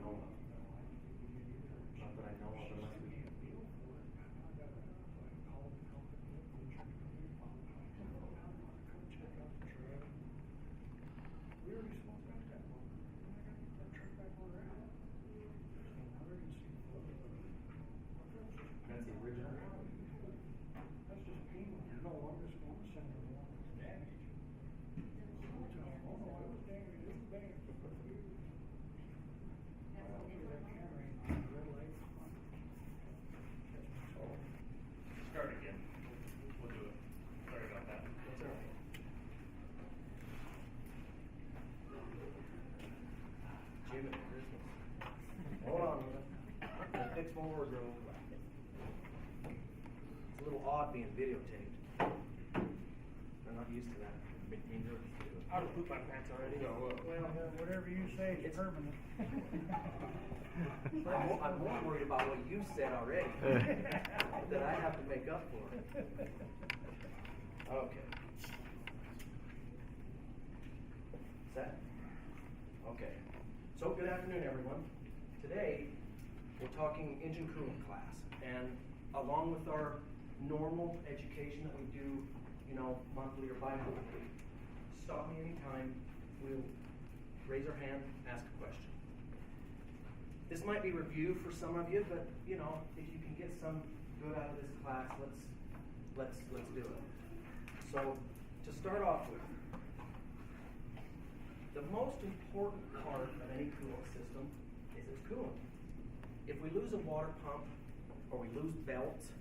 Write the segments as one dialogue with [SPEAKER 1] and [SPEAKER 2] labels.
[SPEAKER 1] know of. Not that I know of unless we...
[SPEAKER 2] We already smoked out that one. I got that truck back around.
[SPEAKER 1] That's the original.
[SPEAKER 2] That's just painful. You're no longer supposed to send the one that's damaged. Oh no, it was damaged. It was bad. That camera ain't on the red light.
[SPEAKER 3] Start again. We'll do it. Sorry about that.
[SPEAKER 1] That's all right. Jim at Christmas. Hold on a minute. I'll fix my wardrobe. It's a little odd being videotaped. I'm not used to that. Make me nervous to do it.
[SPEAKER 3] I would poop my pants already.
[SPEAKER 2] Well, whatever you say is permanent.
[SPEAKER 1] I'm more worried about what you said already that I have to make up for. Okay. Set? Okay. So, good afternoon, everyone. Today, we're talking engine coolant class. And along with our normal education that we do, monthly or bi-monthly, stop me anytime. We'll raise our hand, ask a question. This might be review for some of you, but if you can get some good out of this class, let's do it. So, to start off with, the most important part of any coolant system is its coolant. If we lose a water pump, or we lose belts,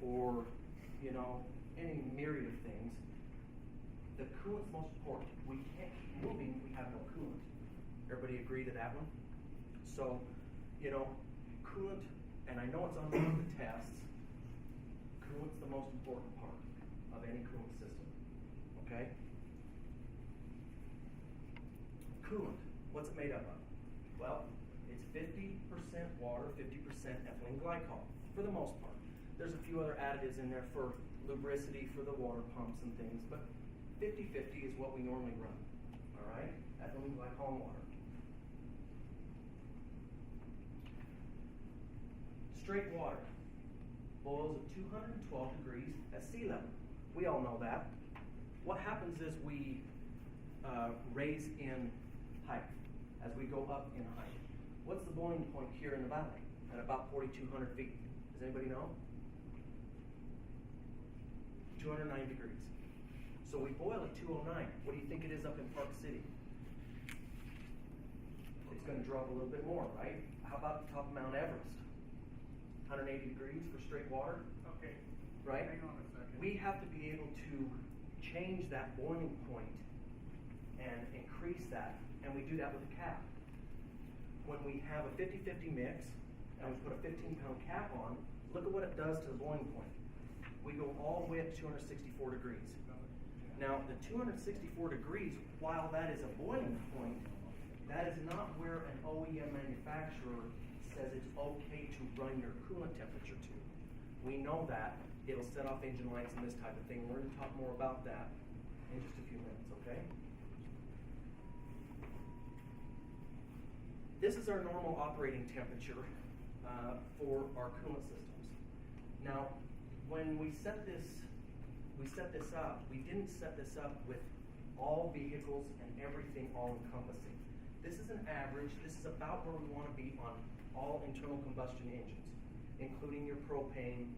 [SPEAKER 1] or any myriad of things, the coolant's most important. We can't keep moving if we have no coolant. Everybody agree to that one? So, coolant, and I know it's on one of the tests, coolant's the most important part of any coolant system. Okay? Coolant, what's it made up of? Well, it's 50% water, 50% ethylene glycol, for the most part. There's a few other additives in there for lubricity for the water pumps and things, but 50-50 is what we normally run. All right? Ethylene glycol and water. Straight water boils at 212 degrees at sea level. We all know that. What happens is we raise in height as we go up in height. What's the boiling point here in the valley at about 4,200 feet? Does anybody know? 209 degrees. So we boil at 209. What do you think it is up in Park City? It's going to drop a little bit more, right? How about the top of Mount Everest? 180 degrees for straight water?
[SPEAKER 3] Okay.
[SPEAKER 1] Right?
[SPEAKER 3] Hang on a second.
[SPEAKER 1] We have to be able to change that boiling point and increase that, and we do that with a cap. When we have a 50-50 mix, and we put a 15-pound cap on, look at what it does to the boiling point. We go all the way up to 264 degrees. Now, the 264 degrees, while that is a boiling point, that is not where an OEM manufacturer says it's okay to run your coolant temperature to. We know that. It'll set off engine lights and this type of thing. We're going to talk more about that in just a few minutes, okay? This is our normal operating temperature for our coolant systems. Now, when we set this up, we didn't set this up with all vehicles and everything all-encompassing. This is an average. This is about where we want to be on all internal combustion engines, including your propane,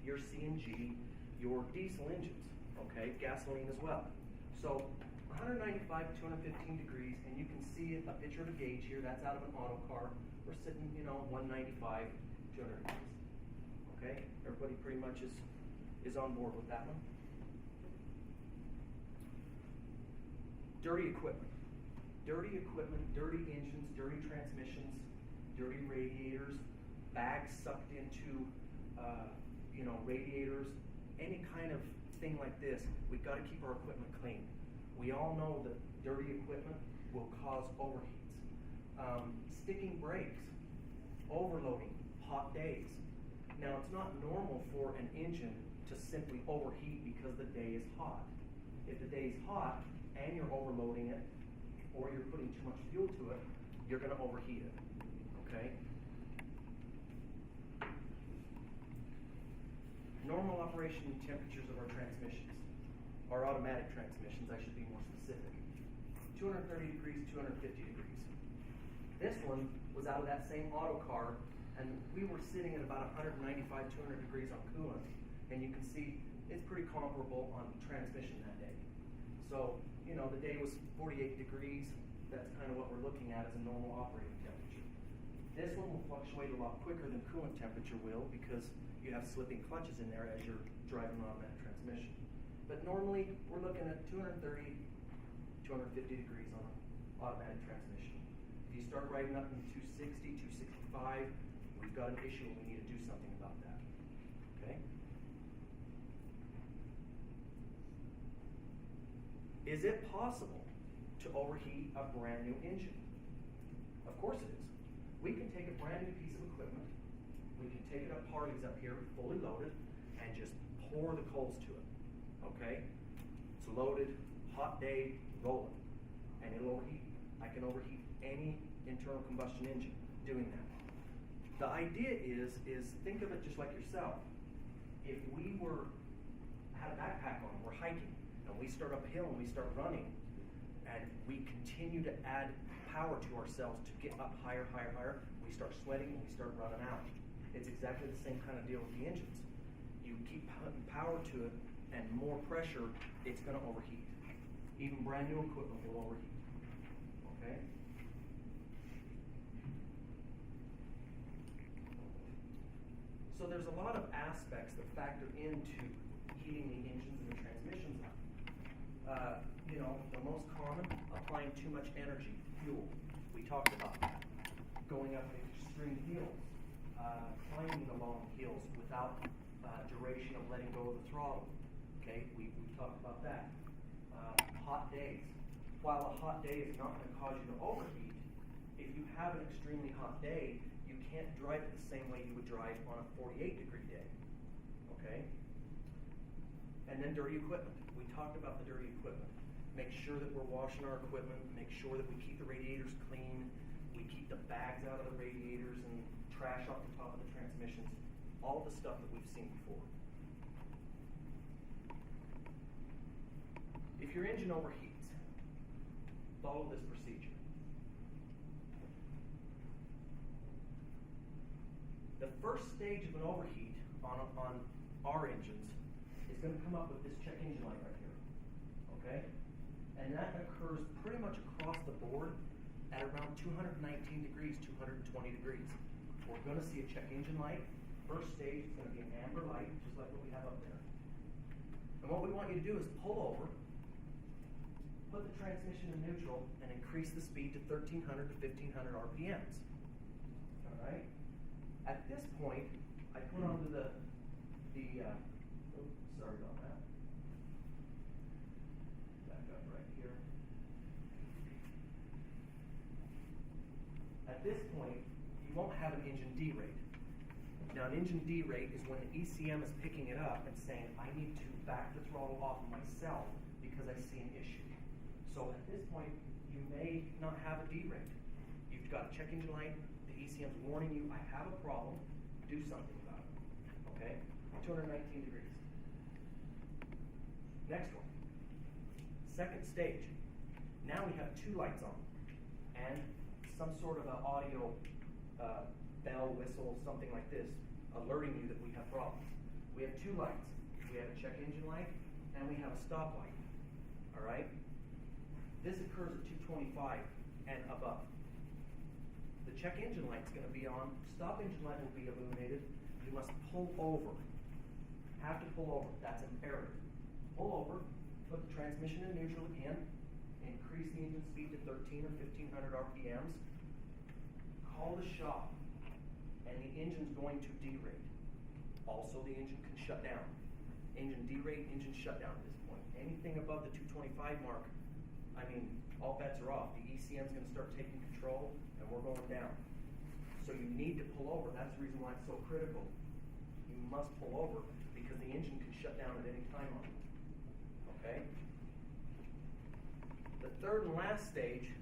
[SPEAKER 1] your CNG, your diesel engines, okay, gasoline as well. So 195 to 215 degrees, and you can see a picture of a gauge here. That's out of an auto car. We're sitting, 195, 200 degrees. Okay, everybody pretty much is on board with that one. Dirty equipment. Dirty equipment, dirty engines, dirty transmissions, dirty radiators, bags sucked into, radiators, any kind of thing like this. We've got to keep our equipment clean. We all know that dirty equipment will cause overheats. Sticking brakes, overloading, hot days. Now, it's not normal for an engine to simply overheat because the day is hot. If the day is hot and you're overloading it, or you're putting too much fuel to it, you're going to overheat it, okay? Normal operation temperatures of our transmissions, our automatic transmissions, I should be more specific. 230 degrees, 250 degrees. This one was out of that same auto car, and we were sitting at about 195, 200 degrees on coolant, and you can see it's pretty comparable on transmission that day. So, you know, the day was 48 degrees. That's kind of what we're looking at as a normal operating temperature. This one will fluctuate a lot quicker than coolant temperature will because you have slipping clutches in there as you're driving an automatic transmission. But normally, we're looking at 230, 250 degrees on an automatic transmission. If you start riding up in 260, 265, we've got an issue and we need to do something about that. Okay? Is it possible to overheat a brand new engine? Of course it is. We can take a brand new piece of equipment, we can take it up Harley's up here, fully loaded, and just pour the coals to it. Okay? It's loaded, hot day, rolling, and it'll overheat. I can overheat any internal combustion engine doing that. The idea is think of it just like yourself. If we had a backpack on, we're hiking, and we start up a hill and we start running, and we continue to add power to ourselves to get up higher, higher, higher, we start sweating and we start running out. It's exactly the same kind of deal with the engines. You keep putting power to it and more pressure, it's going to overheat. Even brand new equipment will overheat. Okay? So there's a lot of aspects that factor into heating the engines and the transmissions up. You know, the most common, applying too much energy, fuel. We talked about that. Going up extreme hills, climbing the long hills without duration of letting go of the throttle. Okay, we talked about that. Hot days. While a hot day is not going to cause you to overheat, if you have an extremely hot day, you can't drive it the same way you would drive on a 48-degree day. Okay? And then dirty equipment. We talked about the dirty equipment. Make sure that we're washing our equipment. Make sure that we keep the radiators clean. We keep the bags out of the radiators and trash off the top of the transmissions. All the stuff that we've seen before. If your engine overheats, follow this procedure. The first stage of an overheat on our engines is going to come up with this check engine light right here. Okay? And that occurs pretty much across the board at around 219 degrees, 220 degrees. We're going to see a check engine light. First stage is going to be an amber light, just like what we have up there. And what we want you to do is pull over, put the transmission in neutral, and increase the speed to 1,300 to 1,500 RPMs. All right? At this point, I put onto sorry about that. Back up right here. At this point, you won't have an engine derate. Now, an engine derate is when the ECM is picking it up and saying, I need to back the throttle off myself because I see an issue. So at this point, you may not have a derate. You've got a check engine light, the ECM's warning you, I have a problem, do something about it. Okay? 219 degrees. Next one. Second stage. Now we have two lights on and some sort of an audio bell, whistle, something like this, alerting you that we have problems. We have two lights. We have a check engine light and we have a stop light. All right? This occurs at 225 and above. The check engine light is going to be on. Stop engine light will be illuminated. You must pull over. Have to pull over. That's imperative. Pull over. Put the transmission in neutral again. Increase the engine speed to 13 or 1,500 RPMs. Call the shop. And the engine's going to derate. Also, the engine can shut down. Engine derate, engine shutdown at this point. Anything above the 225 mark, I mean, all bets are off. The ECM's going to start taking control, and we're going down. So you need to pull over. That's the reason why it's so critical. You must pull over because the engine can shut down at any time on it. Okay? The third and last stage,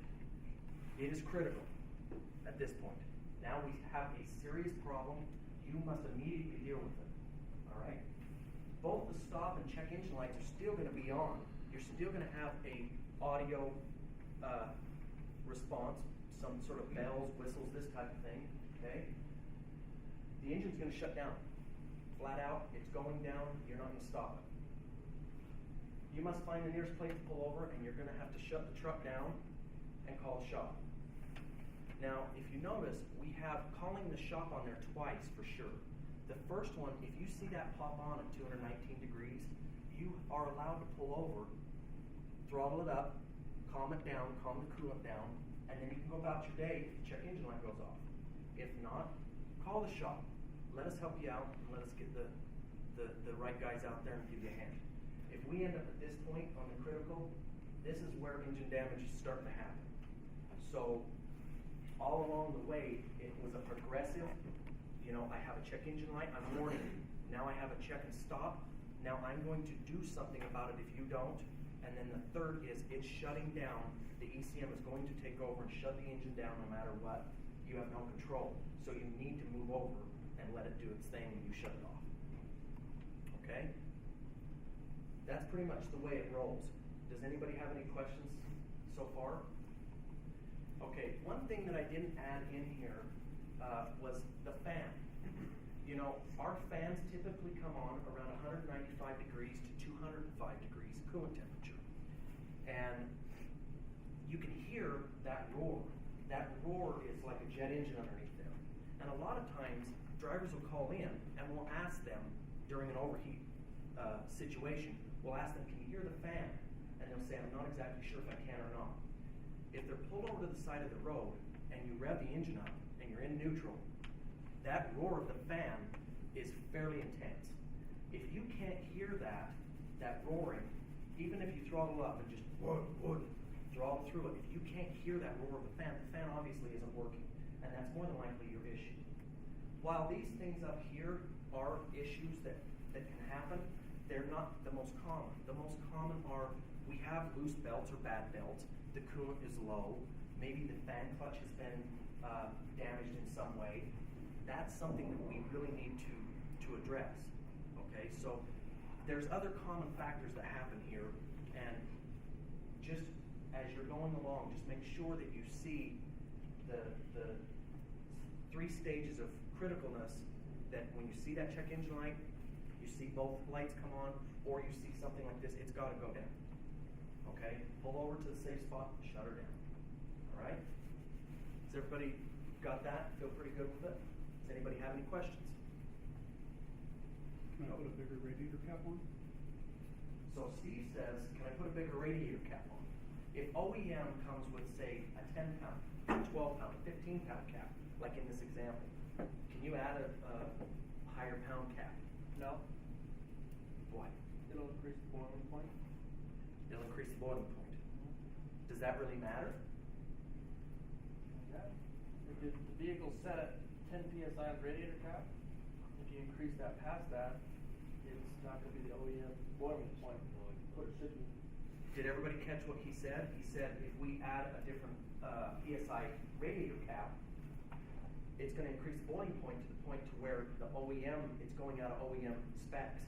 [SPEAKER 1] it is critical. at this point. Now we have a serious problem. You must immediately deal with it. All right? Both the stop and check engine lights are still going to be on. You're still going to have a audio response, some sort of bells, whistles, this type of thing. Okay? The engine's going to shut down. Flat out, it's going down, you're not going to stop it. You must find the nearest place to pull over, and you're going to have to shut the truck down and call the shop. Now, if you notice, we have calling the shop on there twice for sure. The first one, if you see that pop on at 219 degrees, you are allowed to pull over, throttle it up, calm it down, calm the coolant down, and then you can go about your day if the check engine light goes off. If not, call the shop. Let us help you out, and let us get the right guys out there and give you a hand. If we end up at this point on the critical, this is where engine damage is starting to happen. So all along the way, it was a progressive, I have a check engine light, I'm warning you. Now I have a check and stop. Now I'm going to do something about it if you don't. And then the third is it's shutting down. The ECM is going to take over and shut the engine down no matter what. You have no control. So you need to move over and let it do its thing when you shut it off. Okay? That's pretty much the way it rolls. Does anybody have any questions so far? Okay, one thing that I didn't add in here was the fan. Our fans typically come on around 195 degrees to 205 degrees coolant temperature. And you can hear that roar. That roar is like a jet engine underneath there. And a lot of times, drivers will call in and we'll ask them during an overheat situation, we'll ask them, can you hear the fan? And they'll say, I'm not exactly sure if I can or not. If they're pulled over to the side of the road and you rev the engine up and you're in neutral, that roar of the fan is fairly intense. If you can't hear that roaring, even if you throttle up and just throttle through it, if you can't hear that roar of the fan obviously isn't working. And that's more than likely your issue. While these things up here are issues that can happen, they're not the most common. The most common are we have loose belts or bad belts, the coolant is low, maybe the fan clutch has been damaged in some way. That's something that we really need to address. Okay, so there's other common factors that happen here, and just as you're going along, just make sure that you see the 3 stages of criticalness, that when you see that check engine light, you see both lights come on, or you see something like this, it's got to go down. Okay? Pull over to the safe spot, shut her down. All right? Has everybody got that? Feel pretty good with it? Does anybody have any questions?
[SPEAKER 2] Can I put a bigger radiator cap on?
[SPEAKER 1] So Steve says, can I put a bigger radiator cap on? If OEM comes with, say, a 10-pound, 12-pound, 15-pound cap, like in this example, can you add a higher pound cap?
[SPEAKER 4] No.
[SPEAKER 1] Why?
[SPEAKER 4] It'll increase the boiling point.
[SPEAKER 1] It'll increase the boiling point. Does that really matter?
[SPEAKER 4] Yeah. If the vehicle's set at 10 psi on the radiator cap, if you increase that past that, it's not going to be the OEM boiling point. Or it should be.
[SPEAKER 1] Did everybody catch what he said? He said if we add a different PSI radiator cap, it's going to increase the boiling point to the point to where the OEM, it's going out of OEM specs.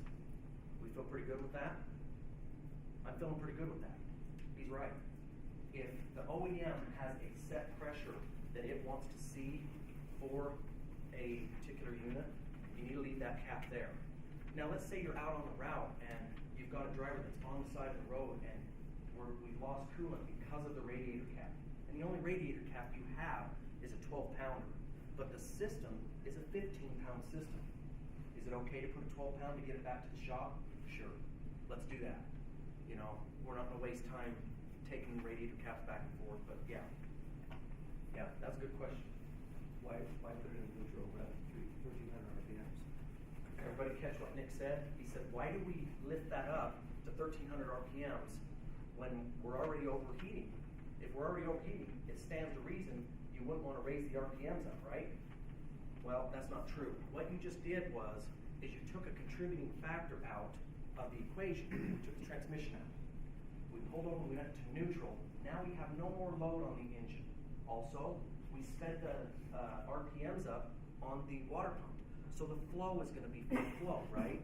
[SPEAKER 1] We feel pretty good with that? I'm feeling pretty good with that. He's right. If the OEM has a set pressure that it wants to see for a particular unit, you need to leave that cap there. Now let's say you're out on the route and you've got a driver that's on the side of the road and we've lost coolant because of the radiator cap. And the only radiator cap you have is a 12-pounder. But the system is a 15-pound system. Is it okay to put a 12-pound to get it back to the shop? Sure. Let's do that. We're not going to waste time taking radiator caps back and forth, but yeah. Yeah, that's a good question.
[SPEAKER 5] Why put it in neutral at 1,300 RPMs?
[SPEAKER 1] Everybody catch what Nick said? He said, why do we lift that up to 1,300 RPMs when we're already overheating? If we're already overheating, it stands to reason you wouldn't want to raise the RPMs up, right? Well, that's not true. What you just did is you took a contributing factor out of the equation. You took the transmission out. We pulled over, we went to neutral. Now we have no more load on the engine. Also, we sped the RPMs up on the water pump. So the flow is going to be full flow, right?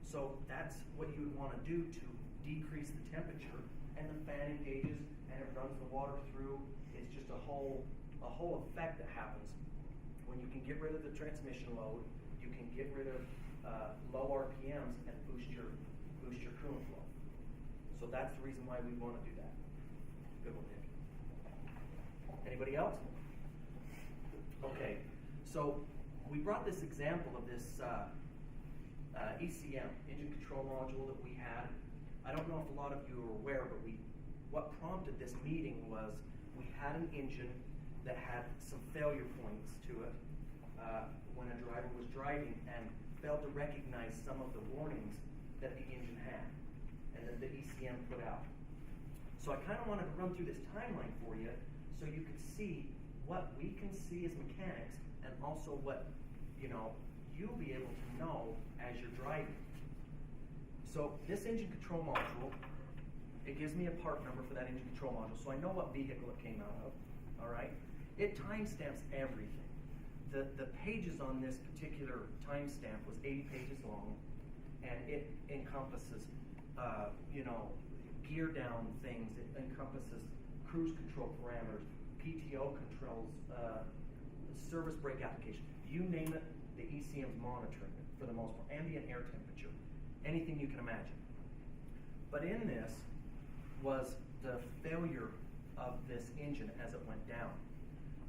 [SPEAKER 1] So that's what you would want to do to decrease the temperature, and the fan engages and it runs the water through. It's just a whole effect that happens when you can get rid of the transmission load. You can get rid of low RPMs and boost your coolant flow. So that's the reason why we want to do that. Good one, Nick. Anybody else? Okay, so we brought this example of this ECM, engine control module, that we had. I don't know if a lot of you are aware, but what prompted this meeting was we had an engine that had some failure points to it when a driver was driving and failed to recognize some of the warnings that the engine had and that the ECM put out. So I kind of wanted to run through this timeline for you so you could see what we can see as mechanics, and also what you'll be able to know as you're driving. So this engine control module, it gives me a part number for that engine control module, so I know what vehicle it came out of. All right, it timestamps everything. The pages on this particular timestamp was 80 pages long, and it encompasses gear down things. It encompasses cruise control parameters, PTO controls, service brake application. You name it, the ECM's monitoring it for the most part. Ambient air temperature, anything you can imagine. But in this was the failure of this engine as it went down.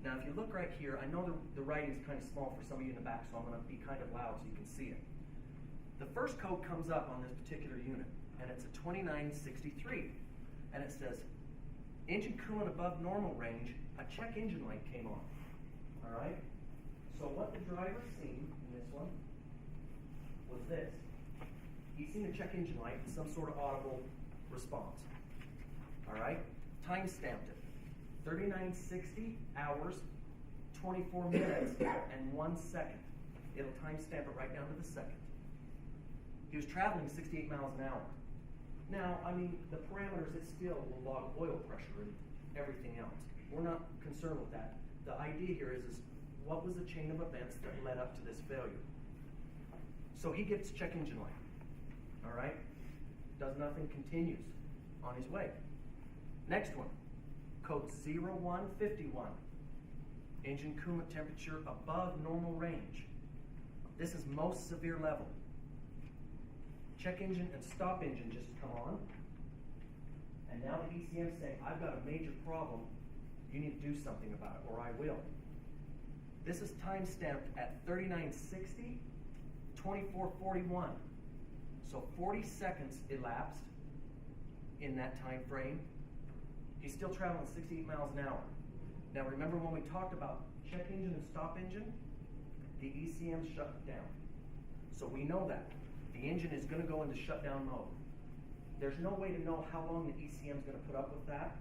[SPEAKER 1] Now, if you look right here, I know the writing is kind of small for some of you in the back, so I'm going to be kind of loud so you can see it. The first code comes up on this particular unit, and it's a 2963, and it says, engine coolant above normal range, a check engine light came on. All right? So what the driver seen in this one was this. He's seen a check engine light and some sort of audible response. All right? Time stamped it. 3960 hours, 24 minutes, and 1 second. It'll time stamp it right down to the second. He was traveling 68 miles an hour. Now, I mean, the parameters, it still will log oil pressure and everything else. We're not concerned with that. The idea here is what was the chain of events that led up to this failure? So he gets check engine light. All right? Does nothing, continues on his way. Next one, code 0151. Engine coolant temperature above normal range. This is most severe level. Check engine and stop engine just come on. And now the ECM is saying, I've got a major problem. You need to do something about it, or I will. This is time stamped at 3960, 2441. So 40 seconds elapsed in that time frame. He's still traveling 68 miles an hour. Now remember when we talked about check engine and stop engine? The ECM shut down. So we know that. The engine is going to go into shutdown mode. There's no way to know how long the ECM is going to put up with that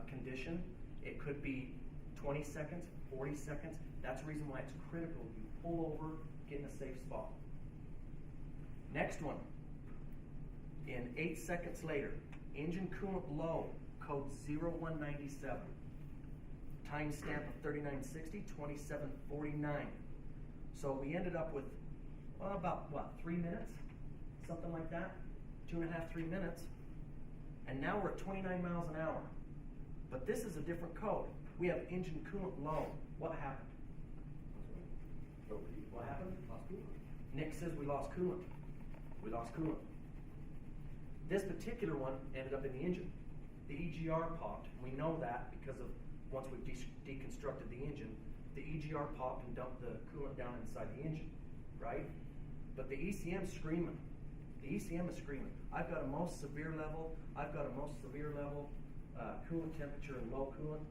[SPEAKER 1] condition. It could be 20 seconds, 40 seconds. That's the reason why it's critical you pull over, get in a safe spot. Next one. In 8 seconds later, engine coolant low, code 0197. Timestamp of 3960, 2749. So we ended up with about, 3 minutes? Something like that? 2.5, 3 minutes. And now we're at 29 miles an hour. But this is a different code. We have engine coolant low. What happened? What happened?
[SPEAKER 5] Lost coolant.
[SPEAKER 1] Nick says we lost coolant. We lost coolant. This particular one ended up in the engine. The EGR popped. We know that because of once we've deconstructed the engine, the EGR popped and dumped the coolant down inside the engine, right? But the ECM's screaming. The ECM is screaming. I've got a most severe level. I've got a most severe level coolant temperature and low coolant.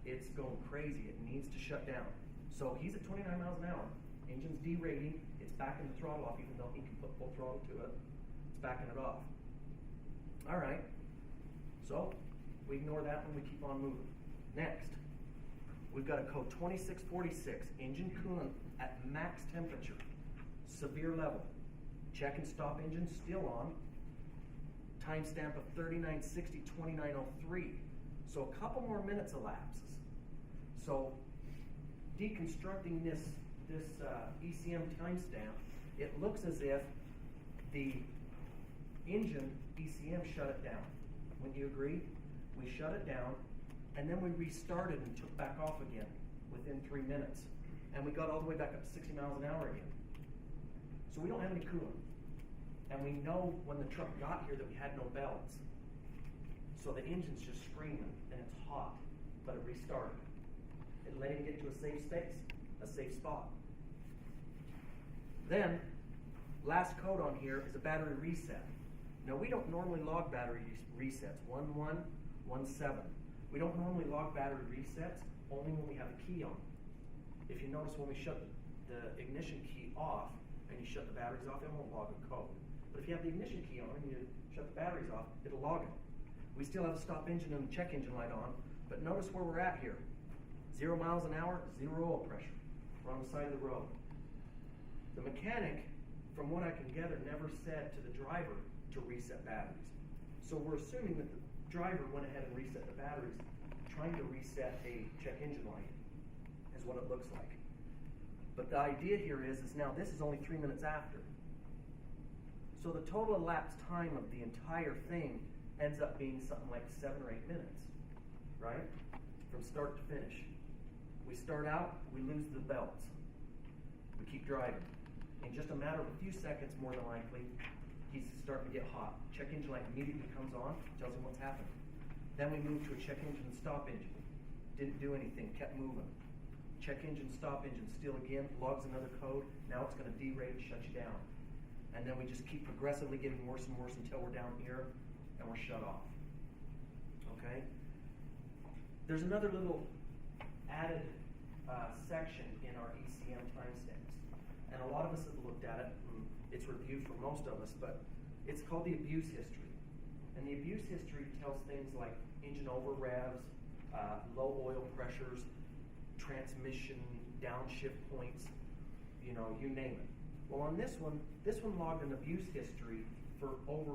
[SPEAKER 1] It's going crazy. It needs to shut down. So he's at 29 miles an hour. Engine's derating. It's backing the throttle off, even though he can put full throttle to it. It's backing it off. All right. So we ignore that one. We keep on moving. Next, we've got a code 2646. Engine coolant at max temperature. Severe level. Check and stop engine still on. Timestamp of 3960, 2903. So a couple more minutes elapses. So deconstructing this ECM timestamp, it looks as if the engine ECM shut it down. Wouldn't you agree? We shut it down, and then we restarted and took back off again within 3 minutes. And we got all the way back up to 60 miles an hour again. So we don't have any coolant. And we know when the truck got here that we had no belts. So the engine's just screaming, and it's hot, but it restarted. It let him get to a safe space, a safe spot. Then, last code on here is a battery reset. Now, we don't normally log battery resets, 1.1, 1.7. We don't normally log battery resets, only when we have a key on. If you notice, when we shut the ignition key off, and you shut the batteries off, it won't log a code. But if you have the ignition key on and you shut the batteries off, it'll log it. We still have the stop engine and the check engine light on, but notice where we're at here. 0 miles an hour, 0 oil pressure. We're on the side of the road. The mechanic, from what I can gather, never said to the driver to reset batteries. So we're assuming that the driver went ahead and reset the batteries, trying to reset a check engine light, is what it looks like. But the idea here is now this is only 3 minutes after. So the total elapsed time of the entire thing ends up being something like 7 or 8 minutes, right? From start to finish. We start out, we lose the belts. We keep driving. In just a matter of a few seconds, more than likely, he's starting to get hot. Check engine light immediately comes on, tells him what's happening. Then we move to a check engine and stop engine. Didn't do anything, kept moving. Check engine, stop engine, still again, logs another code. Now it's going to derate and shut you down. And then we just keep progressively getting worse and worse until we're down here and we're shut off. Okay? There's another little added section in our ECM timestamps. And a lot of us have looked at it. It's reviewed for most of us, but it's called the abuse history. And the abuse history tells things like engine over revs, low oil pressures, transmission downshift points, you name it. Well, on this one logged an abuse history for over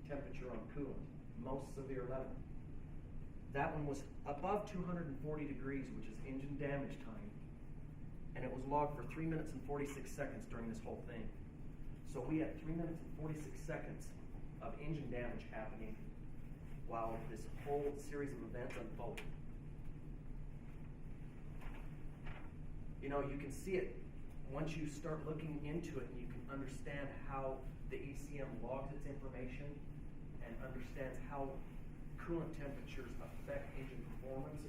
[SPEAKER 1] temperature on coolant, most severe level. That one was above 240 degrees, which is engine damage time. And it was logged for 3 minutes and 46 seconds during this whole thing. So we had 3 minutes and 46 seconds of engine damage happening while this whole series of events unfolded. You can see it once you start looking into it, and you can understand how the ECM logs its information and understands how coolant temperatures affect engine performance.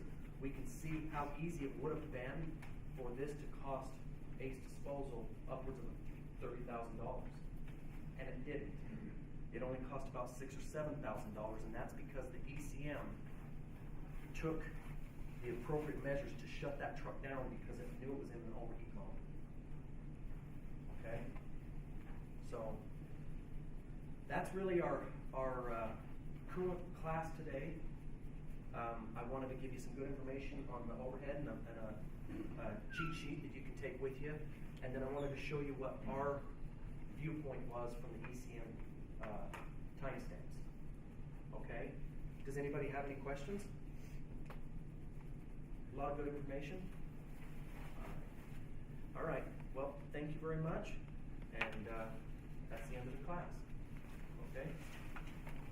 [SPEAKER 1] We can see how easy it would have been for this to cost ACE Disposal upwards of $30,000, and it didn't. It only cost about $6,000 or $7,000, and that's because the ECM took the appropriate measures to shut that truck down because it knew it was in an overheat mode. Okay, so that's really our coolant class today. I wanted to give you some good information on the overhead and a cheat sheet that you can take with you, and then I wanted to show you what our viewpoint was from the ECM timestamps. Okay, does anybody have any questions? A lot of good information. All right. Well, thank you very much, and that's the end of the class. Okay.